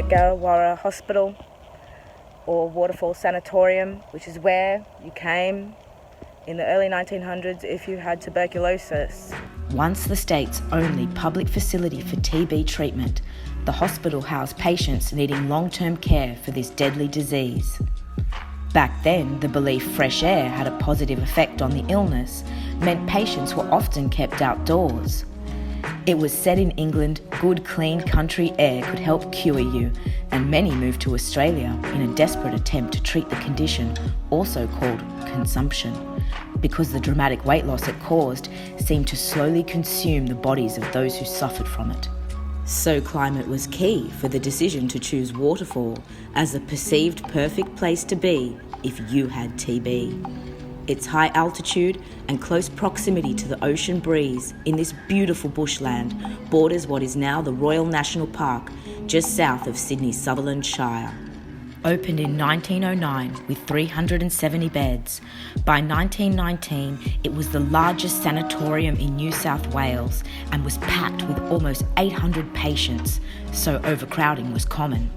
at Garrawarra Hospital or Waterfall Sanatorium, which is where you came in the early 1900s if you had tuberculosis. Once the state's only public facility for TB treatment, the hospital housed patients needing long-term care for this deadly disease. Back then, the belief fresh air had a positive effect on the illness meant patients were often kept outdoors. It was said in England, good clean country air could help cure you, and many moved to Australia in a desperate attempt to treat the condition, also called consumption, because the dramatic weight loss it caused seemed to slowly consume the bodies of those who suffered from it. So climate was key for the decision to choose Waterfall as the perceived perfect place to be if you had TB. Its high altitude and close proximity to the ocean breeze in this beautiful bushland borders what is now the Royal National Park just south of Sydney's Sutherland Shire. Opened in 1909 with 370 beds, by 1919 it was the largest sanatorium in New South Wales and was packed with almost 800 patients, so overcrowding was common.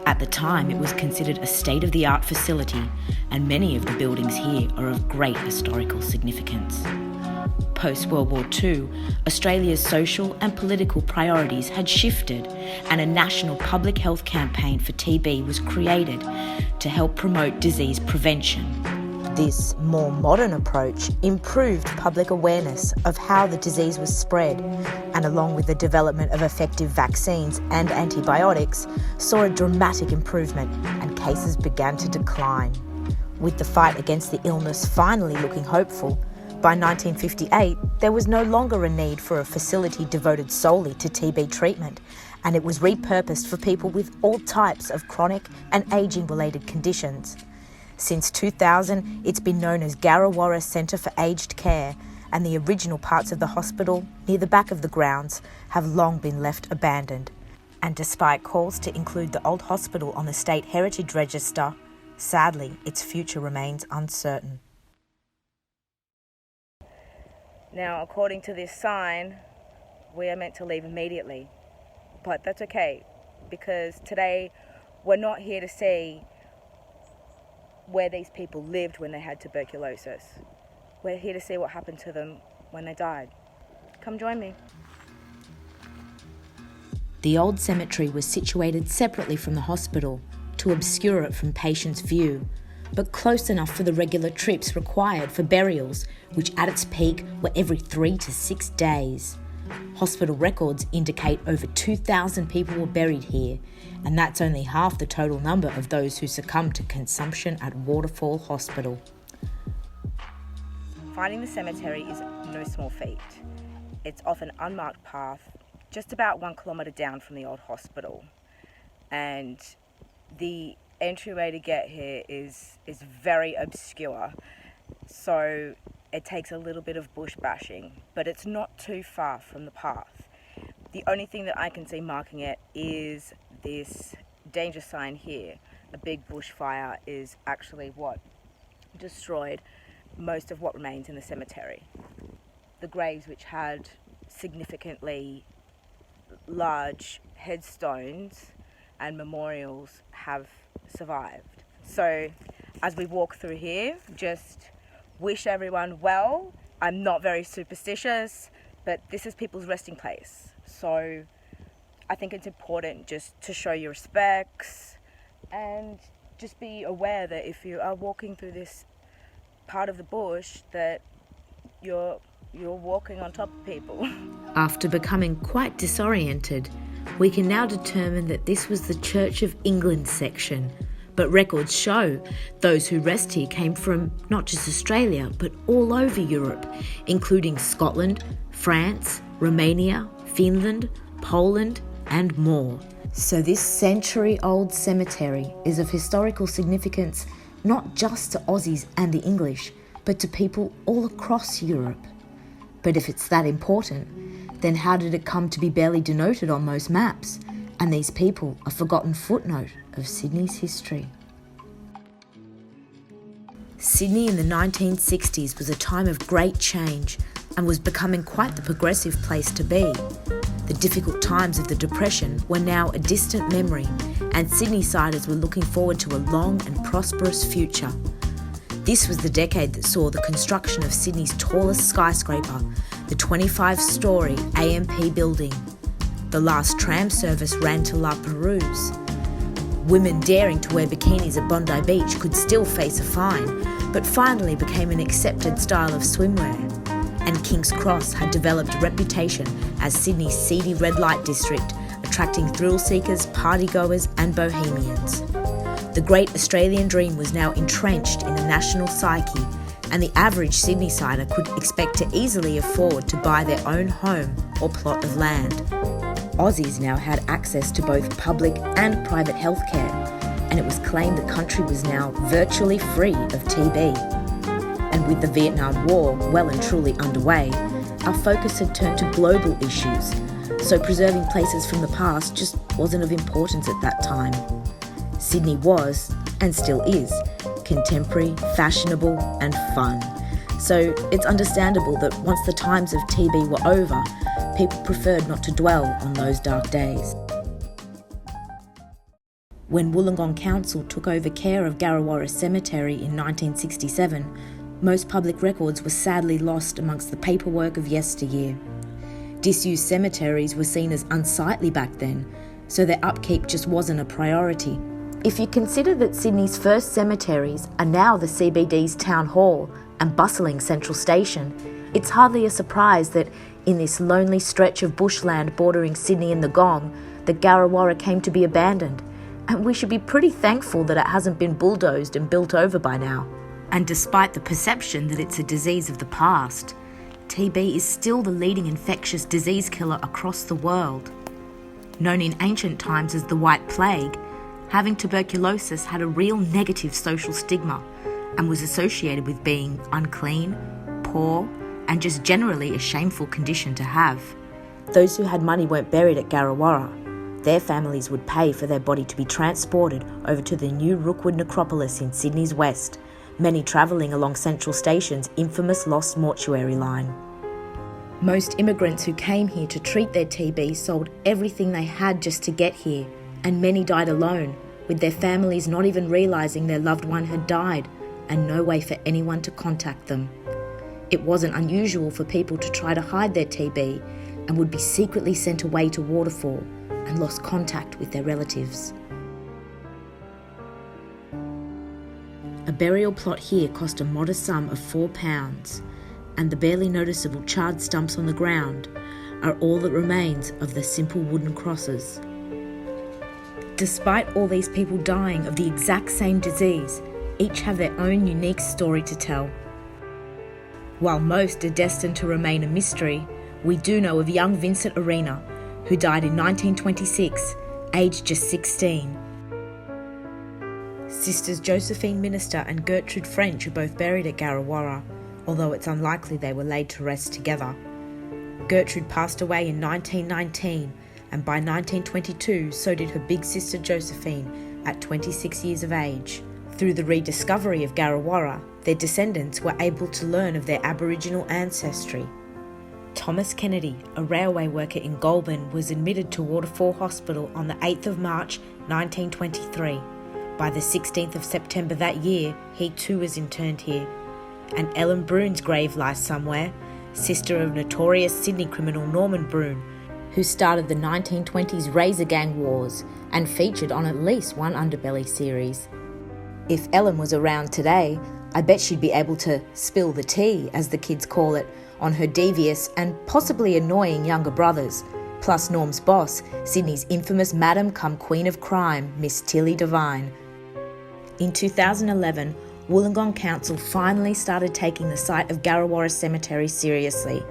At the time, it was considered a state-of-the-art facility, and many of the buildings here are of great historical significance. Post-World War II, Australia's social and political priorities had shifted, and a national public health campaign for TB was created to help promote disease prevention. This more modern approach improved public awareness of how the disease was spread, and along with the development of effective vaccines and antibiotics, saw a dramatic improvement and cases began to decline. With the fight against the illness finally looking hopeful, by 1958 there was no longer a need for a facility devoted solely to TB treatment, and it was repurposed for people with all types of chronic and ageing-related conditions. Since 2000, it's been known as Garrawarra Centre for Aged Care, and the original parts of the hospital, near the back of the grounds, have long been left abandoned. And despite calls to include the old hospital on the State Heritage Register, sadly, its future remains uncertain. Now, according to this sign, we are meant to leave immediately. But that's okay, because today we're not here to see where these people lived when they had tuberculosis. We're here to see what happened to them when they died. Come join me. The old cemetery was situated separately from the hospital to obscure it from patients' view, but close enough for the regular trips required for burials, which at its peak were every 3 to 6 days. Hospital records indicate over 2,000 people were buried here, and that's only half the total number of those who succumbed to consumption at Waterfall Hospital. Finding the cemetery is no small feat. It's off an unmarked path, just about 1 kilometre down from the old hospital. And the entryway to get here is very obscure, so it takes a little bit of bush bashing, but it's not too far from the path. The only thing that I can see marking it is this danger sign here. A big bushfire is actually what destroyed most of what remains in the cemetery. The graves, which had significantly large headstones and memorials, have survived. So as we walk through here, just wish everyone well. I'm not very superstitious, but this is people's resting place. So I think it's important just to show your respects and just be aware that if you are walking through this part of the bush, that you're walking on top of people. After becoming quite disoriented, we can now determine that this was the Church of England section, but records show those who rest here came from not just Australia, but all over Europe, including Scotland, France, Romania, Finland, Poland, and more. So this century-old cemetery is of historical significance not just to Aussies and the English, but to people all across Europe. But if it's that important, then how did it come to be barely denoted on most maps? And these people a forgotten footnote of Sydney's history. Sydney in the 1960s was a time of great change and was becoming quite the progressive place to be. The difficult times of the Depression were now a distant memory, and Sydney-siders were looking forward to a long and prosperous future. This was the decade that saw the construction of Sydney's tallest skyscraper, the 25-storey AMP building. The last tram service ran to La Perouse. Women daring to wear bikinis at Bondi Beach could still face a fine, but finally became an accepted style of swimwear. And King's Cross had developed a reputation as Sydney's seedy red light district, attracting thrill seekers, partygoers and bohemians. The great Australian dream was now entrenched in the national psyche, and the average Sydney-sider could expect to easily afford to buy their own home or plot of land. Aussies now had access to both public and private healthcare, and it was claimed the country was now virtually free of TB. And with the Vietnam War well and truly underway, our focus had turned to global issues, so preserving places from the past just wasn't of importance at that time. Sydney was, and still is, contemporary, fashionable and fun. So it's understandable that once the times of TB were over, people preferred not to dwell on those dark days. When Wollongong Council took over care of Garrawarra Cemetery in 1967, most public records were sadly lost amongst the paperwork of yesteryear. Disused cemeteries were seen as unsightly back then, so their upkeep just wasn't a priority. If you consider that Sydney's first cemeteries are now the CBD's town hall and bustling central station, it's hardly a surprise that in this lonely stretch of bushland bordering Sydney and the Gong, the Garrawarra came to be abandoned, and we should be pretty thankful that it hasn't been bulldozed and built over by now. And despite the perception that it's a disease of the past, TB is still the leading infectious disease killer across the world. Known in ancient times as the White Plague, having tuberculosis had a real negative social stigma and was associated with being unclean, poor, and just generally a shameful condition to have. Those who had money weren't buried at Garrawarra. Their families would pay for their body to be transported over to the new Rookwood necropolis in Sydney's west, many travelling along Central Station's infamous Lost Mortuary line. Most immigrants who came here to treat their TB sold everything they had just to get here, and many died alone, with their families not even realising their loved one had died and no way for anyone to contact them. It wasn't unusual for people to try to hide their TB and would be secretly sent away to Waterfall and lost contact with their relatives. A burial plot here cost a modest sum of £4, and the barely noticeable charred stumps on the ground are all that remains of the simple wooden crosses. Despite all these people dying of the exact same disease, each have their own unique story to tell. While most are destined to remain a mystery, we do know of young Vincent Arena, who died in 1926, aged just 16. Sisters Josephine Minister and Gertrude French are both buried at Garrawarra, although it's unlikely they were laid to rest together. Gertrude passed away in 1919, and by 1922 so did her big sister Josephine at 26 years of age. Through the rediscovery of Garrawarra, their descendants were able to learn of their Aboriginal ancestry. Thomas Kennedy, a railway worker in Goulburn, was admitted to Waterfall Hospital on the 8th of March 1923. By the 16th of September that year, he too was interned here. And Ellen Brune's grave lies somewhere, sister of notorious Sydney criminal Norman Brune, who started the 1920s Razor Gang Wars and featured on at least one Underbelly series. If Ellen was around today, I bet she'd be able to spill the tea, as the kids call it, on her devious and possibly annoying younger brothers, plus Norm's boss, Sydney's infamous Madam cum Queen of Crime, Miss Tilly Devine. In 2011, Wollongong Council finally started taking the site of Garrawarra Cemetery seriously,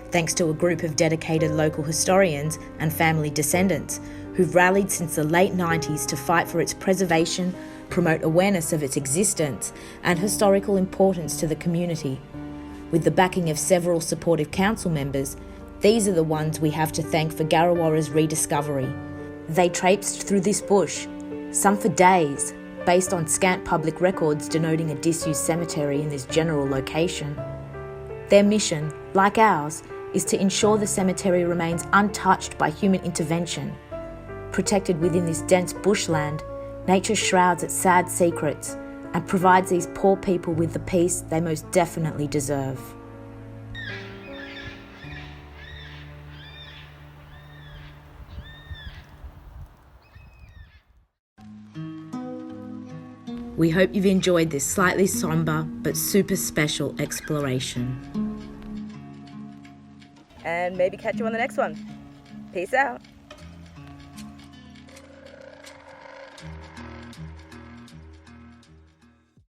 thanks to a group of dedicated local historians and family descendants who've rallied since the late 90s to fight for its preservation, promote awareness of its existence and historical importance to the community. With the backing of several supportive council members, these are the ones we have to thank for Garrawarra's rediscovery. They traipsed through this bush, some for days, based on scant public records denoting a disused cemetery in this general location. Their mission, like ours, is to ensure the cemetery remains untouched by human intervention. Protected within this dense bushland, nature shrouds its sad secrets and provides these poor people with the peace they most definitely deserve. We hope you've enjoyed this slightly sombre but super special exploration. And maybe catch you on the next one. Peace out.